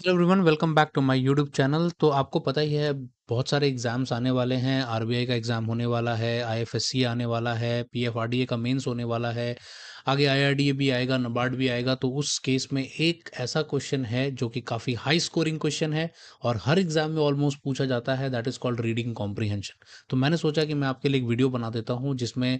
Hello everyone, welcome back to my YouTube channel. तो आपको पता ही है, बहुत सारे एग्ज़ाम्स आने वाले हैं। आरबीआई का एग्ज़ाम होने वाला है, आईएफएससी आने वाला है, पीएफआरडीए का मेंस होने वाला है, आगे आईआरडीए भी आएगा, नाबार्ड भी आएगा। तो उस केस में एक ऐसा क्वेश्चन है जो कि काफ़ी हाई स्कोरिंग क्वेश्चन है और हर एग्ज़ाम में ऑलमोस्ट पूछा जाता है, that is called reading comprehension. तो मैंने सोचा कि मैं आपके लिए एक वीडियो बना देता हूँ जिसमें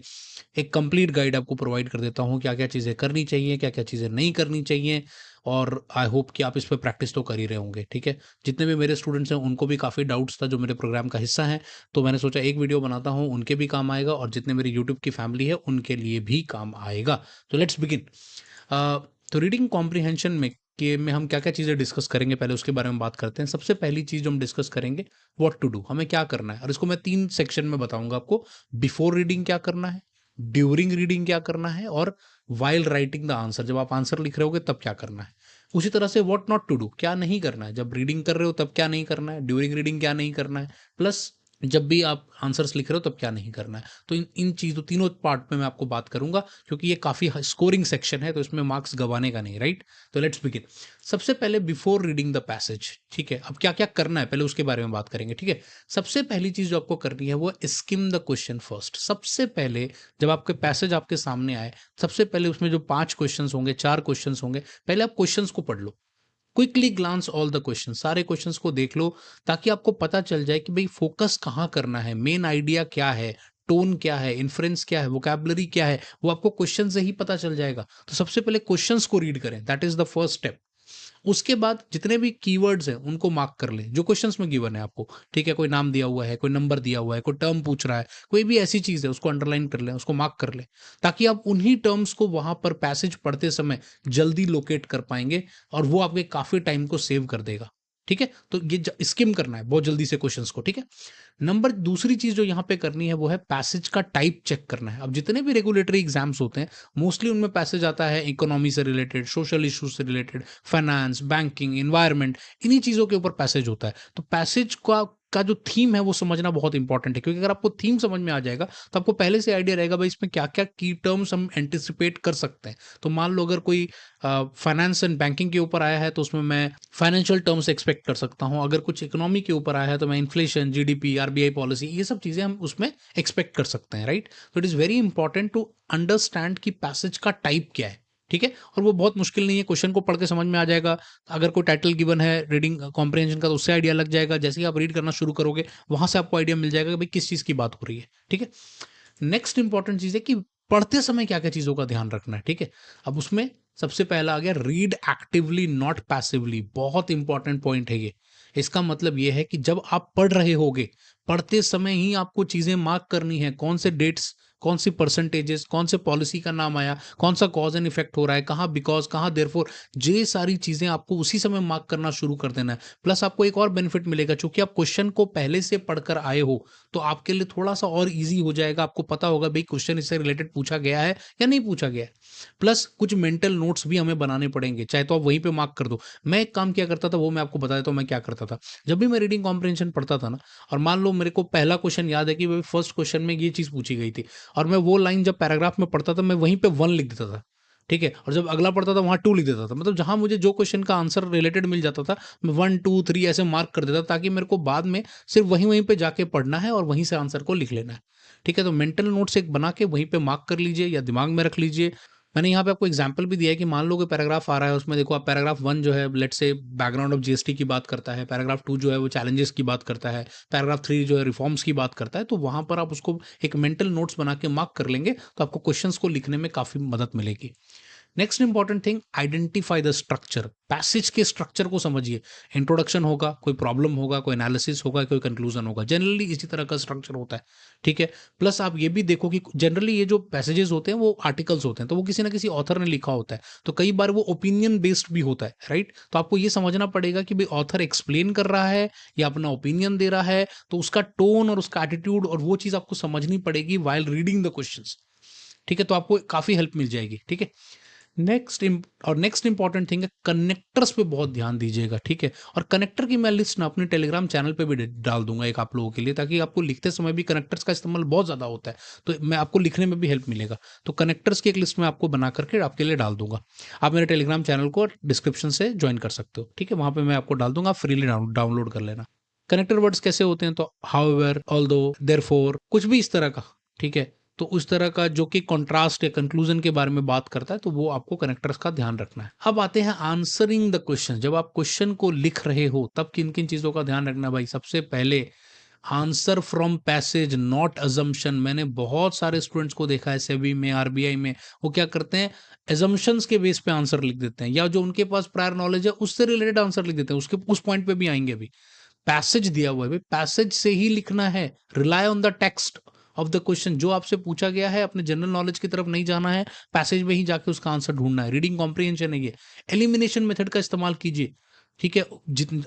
एक कंप्लीट गाइड आपको प्रोवाइड कर देता हूँ, क्या-क्या चीज़ें करनी चाहिए, क्या-क्या चीज़ें नहीं करनी चाहिए। और आई होप कि आप इस पे प्रैक्टिस तो कर ही रहे होंगे, ठीक है? जितने भी मेरे स्टूडेंट्स हैं उनको भी काफ़ी डाउट्स था जो मेरे प्रोग्राम का हिस्सा हैं, तो मैंने सोचा एक वीडियो बनाता हूँ, उनके भी काम आएगा और जितने मेरी यूट्यूब की फैमिली है उनके लिए भी काम आएगा। तो लेट्स बिगिन। तो रीडिंग कॉम्प्रिहेंशन में हम क्या-क्या चीज़ें डिस्कस करेंगे, पहले उसके बारे में बात करते हैं। सबसे पहली चीज़ जो हम डिस्कस करेंगे, व्हाट टू डू, हमें क्या करना है, और इसको मैं 3 सेक्शन में बताऊँगा आपको। बिफोर रीडिंग क्या करना है, ड्यूरिंग रीडिंग क्या करना है और व्हाइल राइटिंग द आंसर, जब आप आंसर लिख रहे होगे तब क्या करना है। उसी तरह से व्हाट नॉट टू डू, क्या नहीं करना है, जब रीडिंग कर रहे हो तब क्या नहीं करना है, ड्यूरिंग रीडिंग क्या नहीं करना है, प्लस जब भी आप आंसर्स लिख रहे हो तब क्या नहीं करना है। तो इन इन चीज़ों तीनों पार्ट में मैं आपको बात करूँगा, क्योंकि ये काफ़ी स्कोरिंग सेक्शन है, तो इसमें मार्क्स गँवाने का नहीं, राइट? तो लेट्स बिगिन। सबसे पहले बिफोर रीडिंग द पैसेज, ठीक है? अब क्या-क्या करना है, पहले उसके बारे में बात करेंगे, ठीक है? सबसे पहली चीज़ जो आपको करनी है वो है स्किम द क्वेश्चन फर्स्ट। सबसे पहले जब आपके पैसेज आपके सामने आए, सबसे पहले उसमें जो 5 क्वेश्चंस होंगे, 4 क्वेश्चंस होंगे, पहले आप क्वेश्चंस को पढ़ लो। Quickly glance all the question, सारे क्वेश्चंस को देख लो, ताकि आपको पता चल जाए कि भाई फोकस कहाँ करना है, मेन आइडिया क्या है, टोन क्या है, इन्फ्रेंस क्या है, वोकैबुलरी क्या है, वो आपको क्वेश्चन से ही पता चल जाएगा। तो सबसे पहले क्वेश्चंस को रीड करें, that is the first step. उसके बाद जितने भी कीवर्ड्स हैं उनको मार्क कर लें जो क्वेश्चंस में गिवन है आपको, ठीक है? कोई नाम दिया हुआ है, कोई नंबर दिया हुआ है, कोई टर्म पूछ रहा है, कोई भी ऐसी चीज़ है उसको अंडरलाइन कर लें, उसको मार्क कर लें, ताकि आप उन्हीं टर्म्स को वहाँ पर पैसेज पढ़ते समय जल्दी लोकेट कर पाएँगे और वो आपके काफ़ी टाइम को सेव कर देगा, ठीक है? तो ये ज स्किम करना है बहुत जल्दी से क्वेश्चंस को, ठीक है? नंबर दूसरी चीज़ जो यहाँ पे करनी है वो है पैसेज का टाइप चेक करना है। अब जितने भी रेगुलेटरी एग्ज़ाम्स होते हैं, मोस्टली उनमें पैसेज आता है इकोनॉमी से रिलेटेड, सोशल इश्यूज से रिलेटेड, फाइनेंस, बैंकिंग, एनवायरनमेंट, इन्हीं चीज़ों के ऊपर पैसेज होता है। तो पैसेज का जो थीम है वो समझना बहुत इंपॉर्टेंट है, क्योंकि अगर आपको थीम समझ में आ जाएगा तो आपको पहले से आइडिया रहेगा भाई इसमें क्या-क्या की टर्म्स हम एंटिसिपेट कर सकते हैं। तो मान लो अगर कोई फाइनेंस एंड बैंकिंग के ऊपर आया है तो उसमें मैं फाइनेंशियल टर्म्स एक्सपेक्ट कर सकता हूँ। अगर कुछ इकोनॉमी के ऊपर आया है तो मैं इन्फ्लेशन, जीडीपी, आरबीआई पॉलिसी, ये सब चीज़ें हम उसमें एक्सपेक्ट कर सकते हैं, राइट? तो it is very important to understand कि पैसेज का टाइप क्या है, ठीक है? और वो बहुत मुश्किल नहीं है, क्वेश्चन को पढ़ के समझ में आ जाएगा। अगर कोई टाइटल गिवन है रीडिंग कॉम्प्रिहेंशन का तो उससे आइडिया लग जाएगा। जैसे ही आप रीड करना शुरू करोगे, वहाँ से आपको आइडिया मिल जाएगा कि भाई किस चीज़ की बात हो रही है, ठीक है? नेक्स्ट इंपॉर्टेंट चीज़ है कि पढ़ते समय क्या-क्या चीज़ों का ध्यान रखना है, ठीक है? अब उसमें सबसे पहला आ गया रीड एक्टिवली नॉट पैसिवली, बहुत इंपॉर्टेंट पॉइंट है ये। इसका मतलब ये है कि जब आप पढ़ रहे होगे, पढ़ते समय ही आपको चीज़ें मार्क करनी है, कौन से डेट्स, कौन सी परसेंटेजेस, कौन से पॉलिसी का नाम आया, कौन सा कॉज़ एंड इफेक्ट हो रहा है, कहाँ बिकॉज़, कहाँ देयरफॉर, ये सारी चीज़ें आपको उसी समय मार्क करना शुरू कर देना है। प्लस आपको एक और बेनिफिट मिलेगा, चूँकि आप क्वेश्चन को पहले से पढ़कर आए हो, तो आपके लिए थोड़ा-सा और ईज़ी हो जाएगा, आपको पता होगा भई क्वेश्चन इससे रिलेटेड पूछा गया है या नहीं पूछा गया है। प्लस कुछ मेंटल नोट्स भी हमें बनाने पड़ेंगे, चाहे तो आप वहीं पे मार्क कर दो। मैं एक काम किया करता था, वो मैं आपको बता देता हूँ मैं क्या करता था। जब भी मैं रीडिंग कॉम्प्रिहेंशन पढ़ता था ना, और मान लो मेरे को पहला क्वेश्चन याद है कि भई फर्स्ट क्वेश्चन में ये चीज़ पूछी गई थी, और मैं वो लाइन जब पैराग्राफ में पढ़ता था, मैं वहीं पे 1 लिख देता था, ठीक है? और जब अगला पढ़ता था वहाँ 2 लिख देता था। मतलब जहाँ मुझे जो क्वेश्चन का आंसर रिलेटेड मिल जाता था, मैं 1, 2, 3 ऐसे मार्क कर देता, ताकि मेरे को बाद में सिर्फ़ वहीं-वहीं पे जाके पढ़ना है और वहीं से आंसर को लिख लेना है। ठीक है? तो मेंटल नोट्स एक बना के वहीं पे मार्क कर लीजिए या दिमाग में रख लीजिए। मैंने यहाँ पे आपको एग्ज़ाम्पल भी दिया है कि मान लो कोई पैराग्राफ आ रहा है, उसमें देखो आप पैराग्राफ 1 जो है let's say background of GST की बात करता है, पैराग्राफ 2 जो है वो चैलेंजेस की बात करता है, पैराग्राफ 3 जो है रिफॉर्म्स की बात करता है, तो वहाँ पर आप उसको एक मेंटल नोट्स बना के मार्क कर लेंगे, तो आपको क्वेश्चंस को लिखने में काफ़ी मदद मिलेगी। Next important thing, identify the structure. Passage के स्ट्रक्चर को समझिए। इंट्रोडक्शन होगा, कोई प्रॉब्लम होगा, कोई एनालिसिस होगा, कोई कंक्लूजन होगा। जनरली इसी तरह का स्ट्रक्चर होता है, ठीक है? प्लस आप ये भी देखो कि जनरली ये जो पैसेजेस होते हैं वो आर्टिकल्स होते हैं, तो वो किसी ना किसी ऑथर ने लिखा होता है, तो कई बार वो ओपिनियन बेस्ड भी होता है, राइट? तो आपको ये समझना पड़ेगा कि भाई ऑथर एक्सप्लेन कर रहा है या अपना ओपिनियन दे रहा है, तो उसका टोन और उसका एटीट्यूड और वो चीज़ आपको समझनी पड़ेगी व्हाइल रीडिंग द क्वेश्चंस, ठीक है? तो आपको काफ़ी हेल्प मिल जाएगी, ठीक है? नेक्स्ट इंपॉर्टेंट थिंग है, कनेक्टर्स पे बहुत ध्यान दीजिएगा, ठीक है। और कनेक्टर की मैं लिस्ट ना अपने टेलीग्राम चैनल पे भी डाल दूंगा एक आप लोगों के लिए, ताकि आपको लिखते समय भी कनेक्टर्स का इस्तेमाल बहुत ज़्यादा होता है, तो मैं आपको लिखने में भी हेल्प मिलेगा। तो कनेक्टर्स की एक लिस्ट में आपको बना करके आपके लिए डाल दूंगा। आप मेरे टेलीग्राम चैनल को डिस्क्रिप्शन से ज्वाइन कर सकते हो, ठीक है। वहाँ पर मैं आपको डाल दूंगा, फ्रीली डाउनलोड कर लेना। कनेक्टर वर्ड्स कैसे होते हैं, तो हाउएवर, ऑल्दो, देयरफॉर, कुछ भी इस तरह का, ठीक है। तो उस तरह का जो कि कॉन्ट्रास्ट या कंक्लूजन के बारे में बात करता है, तो वो आपको कनेक्टर्स का ध्यान रखना है। अब आते हैं आंसरिंग द क्वेश्चन। जब आप क्वेश्चन को लिख रहे हो तब किन किन चीजों का ध्यान रखना है भाई। सबसे पहले answer from passage, not assumption. मैंने बहुत सारे स्टूडेंट्स को देखा है सेबी में, आरबीआई में, वो क्या करते हैं, एजम्पशंस के बेस पे आंसर लिख देते हैं, या जो उनके पास प्रायर नॉलेज है उससे रिलेटेड आंसर लिख देते हैं। उसके उस पॉइंट पे भी आएंगे अभी। पैसेज दिया हुआ है भाई, पैसेज से ही लिखना है। Rely on the text of the question, जो आपसे पूछा गया है, अपने जनरल नॉलेज की तरफ नहीं जाना है, पैसेज में ही जाके उसका आंसर ढूंढना है। रीडिंग कॉम्प्रिहेंशन है ये। एलिमिनेशन मेथड का इस्तेमाल कीजिए, ठीक है।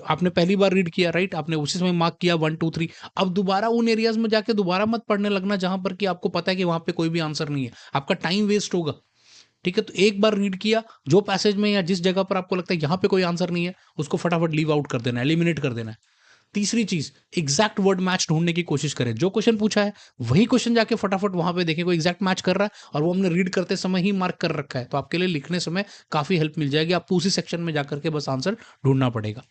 आपने पहली बार रीड किया, राइट, आपने उसी समय मार्क किया 1 2 3। अब दोबारा उन एरियाज में जाके दोबारा मत पढ़ने लगना जहां पर कि आपको पता है कि वहां पे कोई भी आंसर नहीं है, आपका टाइम वेस्ट होगा, ठीक है। तो एक बार रीड किया, जो पैसेज में या जिस जगह पर आपको लगता है यहां पे कोई आंसर नहीं है, उसको फटाफट लीव आउट कर देना, एलिमिनेट कर देना है। तीसरी चीज, एग्जैक्ट वर्ड मैच ढूंढने की कोशिश करें। जो क्वेश्चन पूछा है वही क्वेश्चन जाके फटाफट वहां पे देखें कोई एग्जैक्ट मैच कर रहा है, और वो हमने रीड करते समय ही मार्क कर रखा है, तो आपके लिए लिखने समय काफी हेल्प मिल जाएगी। आपको उसी सेक्शन में जाकर के बस आंसर ढूंढना पड़ेगा।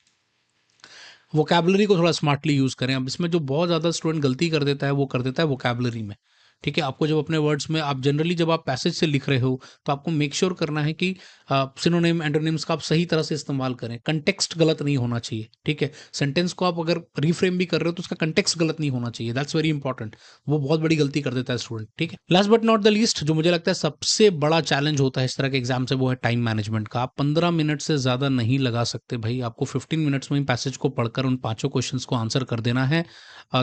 वोकैबुलरी को थोड़ा स्मार्टली यूज करें। अब इसमें जो बहुत ज्यादा स्टूडेंट गलती कर देता है, वो कर देता है वोकैबुलरी में, ठीक है। आपको जब अपने वर्ड्स में, आप जनरली जब आप पैसेज से लिख रहे हो, तो आपको मेक श्योर करना है कि सिनोनिम, एंटोनिम्स का आप सही तरह से इस्तेमाल करें। कंटेक्स्ट गलत नहीं होना चाहिए, ठीक है। सेंटेंस को आप अगर रिफ्रेम भी कर रहे हो तो उसका कंटेक्स्ट गलत नहीं होना चाहिए, दैट्स वेरी इंपॉर्टेंट। वो बहुत बड़ी गलती कर देता है स्टूडेंट, ठीक है। Last but not the least, जो मुझे लगता है सबसे बड़ा चैलेंज होता है इस तरह के एग्जाम से, वो है टाइम मैनेजमेंट का। आप 15 मिनट से ज्यादा नहीं लगा सकते भाई। आपको 15 मिनट्स में पैसेज को पढ़कर उन पांचों क्वेश्चंस को आंसर कर देना है,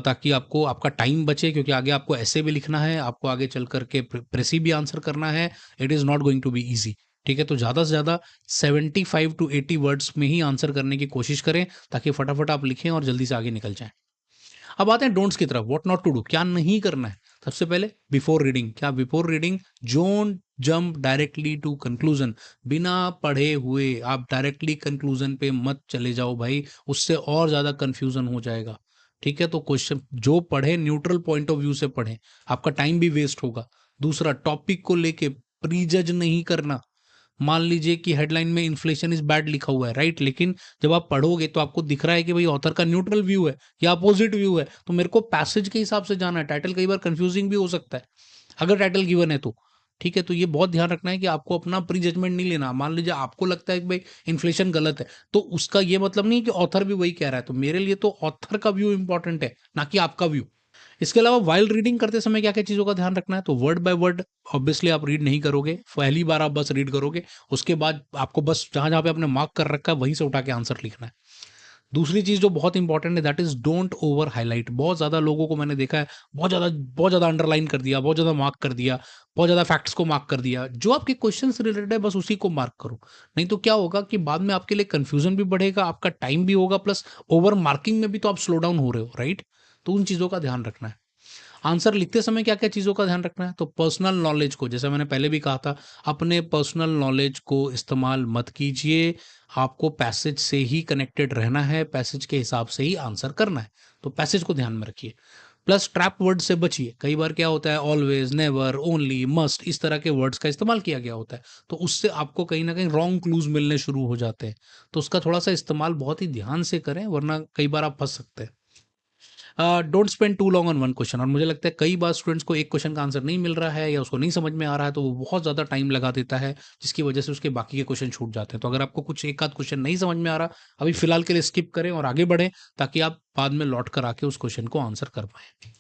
ताकि आपको आपका टाइम बचे, क्योंकि आगे आपको ऐसे भी लिखना है, आपको आगे चल करके प्रेसी भी आंसर करना है। It is not going to be easy, ठीक है। तो ज्यादा से ज्यादा 75 to 80 वर्ड्स में ही आंसर करने की कोशिश करें, ताकि फटाफट आप लिखें और जल्दी से आगे निकल जाएं। अब आते हैं डोंट्स की तरफ, व्हाट नॉट टू डू, क्या नहीं करना है। सबसे पहले बिफोर रीडिंग, क्या before reading don't jump directly to conclusion. बिना पढ़े हुए आप डायरेक्टली कंक्लूजन पे मत चले जाओ भाई, उससे और ज्यादा कंफ्यूजन हो जाएगा, ठीक है। तो क्वेश्चन जो पढ़े, न्यूट्रल पॉइंट ऑफ व्यू से पढ़े, आपका टाइम भी वेस्ट होगा। दूसरा, टॉपिक को लेके प्रीजज नहीं करना। मान लीजिए कि हेडलाइन में इन्फ्लेशन इज बैड लिखा हुआ है, राइट, लेकिन जब आप पढ़ोगे तो आपको दिख रहा है कि भाई ऑथर का न्यूट्रल व्यू है या अपोजिट व्यू है, तो मेरे को पैसेज के हिसाब से जाना है। टाइटल कई बार कंफ्यूजिंग भी हो सकता है अगर टाइटल गिवन है तो, ठीक है। तो ये बहुत ध्यान रखना है कि आपको अपना प्री जजमेंट नहीं लेना। मान लीजिए आपको लगता है कि भाई इन्फ्लेशन गलत है, तो उसका ये मतलब नहीं कि ऑथर भी वही कह रहा है। तो मेरे लिए तो ऑथर का व्यू इंपॉर्टेंट है, ना कि आपका व्यू। इसके अलावा वाइल्ड रीडिंग करते समय क्या क्या चीजों का ध्यान रखना है, तो वर्ड बाय वर्ड ऑब्वियसली आप रीड नहीं करोगे, पहली बार आप बस रीड करोगे, उसके बाद आपको बस जहां जहां पे आपने मार्क कर रखा है वहीं से उठा के आंसर लिखना है। दूसरी चीज जो बहुत इंपॉर्टेंट है, that is don't over highlight. बहुत ज्यादा लोगों को मैंने देखा है, बहुत ज्यादा अंडरलाइन कर दिया, बहुत ज्यादा मार्क कर दिया, बहुत ज्यादा फैक्ट्स को मार्क कर दिया। जो आपके क्वेश्चन से रिलेटेड है बस उसी को मार्क करो, नहीं तो क्या होगा कि बाद में आपके लिए कंफ्यूजन भी बढ़ेगा, आपका टाइम भी होगा, प्लस ओवर मार्किंग में भी तो आप स्लो डाउन हो रहे हो, राइट। तो उन चीजों का ध्यान रखना है। आंसर लिखते समय क्या क्या चीज़ों का ध्यान रखना है, तो पर्सनल नॉलेज को, जैसे मैंने पहले भी कहा था, अपने पर्सनल नॉलेज को इस्तेमाल मत कीजिए। आपको पैसेज से ही कनेक्टेड रहना है, पैसेज के हिसाब से ही आंसर करना है, तो पैसेज को ध्यान में रखिए। प्लस ट्रैप वर्ड से बचिए। कई बार क्या होता है, ऑलवेज, नेवर, ओनली, मस्ट, इस तरह के वर्ड्स का इस्तेमाल किया गया होता है, तो उससे आपको कहीं ना कहीं रॉन्ग क्लूज मिलने शुरू हो जाते हैं। तो उसका थोड़ा सा इस्तेमाल बहुत ही ध्यान से करें, वरना कई बार आप फंस सकते हैं। Don't spend too long on one question. और मुझे लगता है कई बार स्टूडेंट्स को एक क्वेश्चन का आंसर नहीं मिल रहा है या उसको नहीं समझ में आ रहा है, तो वो बहुत ज़्यादा टाइम लगा देता है, जिसकी वजह से उसके बाकी के क्वेश्चन छूट जाते हैं। तो अगर आपको कुछ एक आध क्वेश्चन नहीं समझ में आ रहा, अभी फिलहाल के लिए स्किप करें और आगे बढ़ें, ताकि आप बाद में लौट कर आके उस क्वेश्चन को आंसर कर पाएं।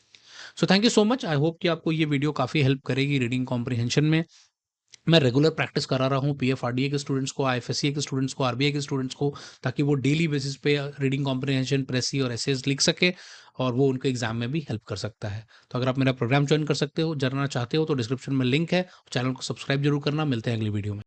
So thank you so much. I hope कि आपको ये वीडियो काफ़ी हेल्प करेगी रीडिंग कॉम्प्रिहेंशन में। मैं रेगुलर प्रैक्टिस करा रहा हूँ पीएफआरडीए के स्टूडेंट्स को, आईएफएससी के स्टूडेंट्स को, आरबीआई के स्टूडेंट्स को, ताकि वो डेली बेसिस पे रीडिंग कॉम्प्रिहेंशन, प्रेसी और एसेज लिख सके, और वो उनके एग्जाम में भी हेल्प कर सकता है। तो अगर आप मेरा प्रोग्राम ज्वाइन कर सकते हो, जानना चाहते हो, तो डिस्क्रिप्शन में लिंक है। चैनल को सब्सक्राइब जरूर करना। मिलते हैं अगली वीडियो में।